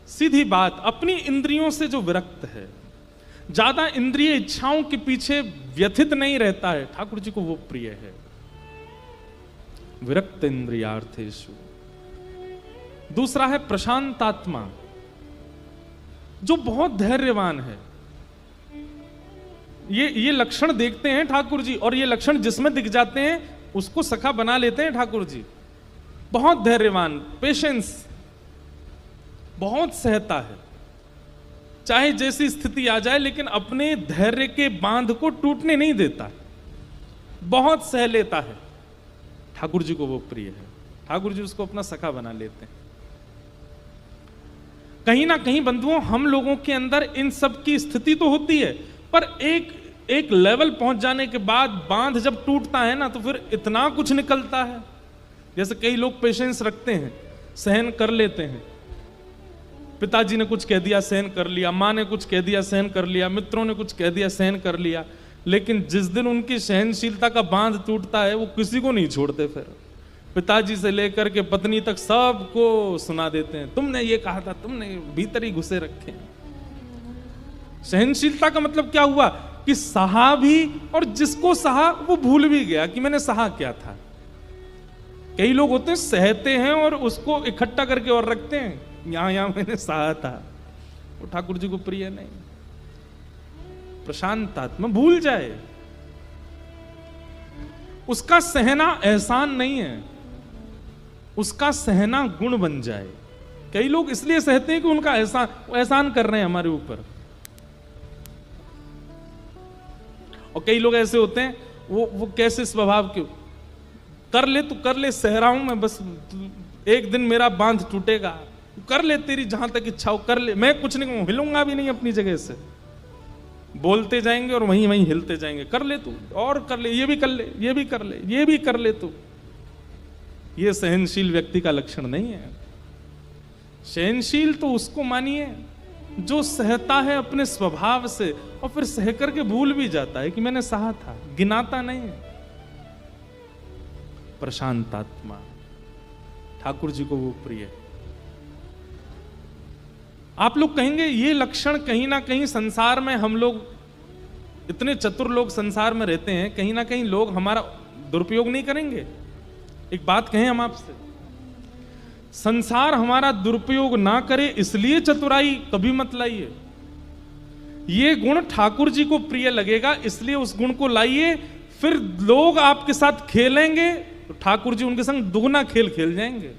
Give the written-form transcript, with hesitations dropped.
सीधी बात, अपनी इंद्रियों से जो विरक्त है, ज्यादा इंद्रिय इच्छाओं के पीछे व्यथित नहीं रहता है, ठाकुर जी को वो प्रिय है। विरक्त इंद्रियार्थेषु। दूसरा है प्रशांतात्मा, जो बहुत धैर्यवान है। ये लक्षण देखते हैं ठाकुर जी, और ये लक्षण जिसमें दिख जाते हैं उसको सखा बना लेते हैं ठाकुर जी। बहुत धैर्यवान, पेशेंस, बहुत सहता है, चाहे जैसी स्थिति आ जाए, लेकिन अपने धैर्य के बांध को टूटने नहीं देता, बहुत सह लेता है। ठाकुर जी को वो प्रिय है, ठाकुर जी उसको अपना सखा बना लेते हैं। कहीं ना कहीं बंधुओं, हम लोगों के अंदर इन सब की स्थिति तो होती है, पर एक लेवल पहुंच जाने के बाद बांध जब टूटता है ना, तो फिर इतना कुछ निकलता है। जैसे कई लोग पेशेंस रखते हैं, सहन कर लेते हैं। पिताजी ने कुछ कह दिया, सहन कर लिया, माँ ने कुछ कह दिया, सहन कर लिया, मित्रों ने कुछ कह दिया, सहन कर लिया। लेकिन जिस दिन उनकी सहनशीलता का बांध टूटता है, वो किसी को नहीं छोड़ते। फिर पिताजी से लेकर के पत्नी तक सबको सुना देते हैं, तुमने ये कहा था, तुमने भीतर ही घुसे रखे हैं। सहनशीलता का मतलब क्या हुआ कि सहा भी, और जिसको सहा वो भूल भी गया कि मैंने सहा क्या था। कई लोग होते हैं सहते हैं और उसको इकट्ठा करके और रखते हैं, यहां मैंने सहा था। वो ठाकुर जी को प्रिय नहीं। प्रशांतात्मा भूल जाए, उसका सहना एहसान नहीं है, उसका सहना गुण बन जाए। कई लोग इसलिए सहते हैं कि उनका एहसान कर रहे हैं हमारे ऊपर। और कई लोग ऐसे होते हैं, वो कैसे स्वभाव के, कर ले तो कर ले, सह रहा हूं मैं, बस एक दिन मेरा बांध टूटेगा, कर ले, तेरी जहां तक इच्छा हो कर ले, मैं कुछ नहीं कहूं, हिलूंगा भी नहीं अपनी जगह से। बोलते जाएंगे और वहीं वहीं हिलते जाएंगे, कर ले तू, और कर ले, ये भी कर ले, ये भी कर ले, ये भी कर ले तू। ये सहनशील व्यक्ति का लक्षण नहीं है। सहनशील तो उसको मानिए जो सहता है अपने स्वभाव से, और फिर सह करके भूल भी जाता है कि मैंने सहा था, गिनाता नहीं है। प्रशांतात्मा, ठाकुर जी को वो प्रिय है। आप लोग कहेंगे ये लक्षण कहीं ना कहीं संसार में, हम लोग इतने चतुर लोग संसार में रहते हैं, कहीं ना कहीं लोग हमारा दुरुपयोग नहीं करेंगे। एक बात कहें हम आपसे, संसार हमारा दुरुपयोग ना करे इसलिए चतुराई कभी मत लाइए। ये गुण ठाकुर जी को प्रिय लगेगा इसलिए उस गुण को लाइए। फिर लोग आपके साथ खेलेंगे तो ठाकुर जी उनके संग दुगना खेल खेल जाएंगे।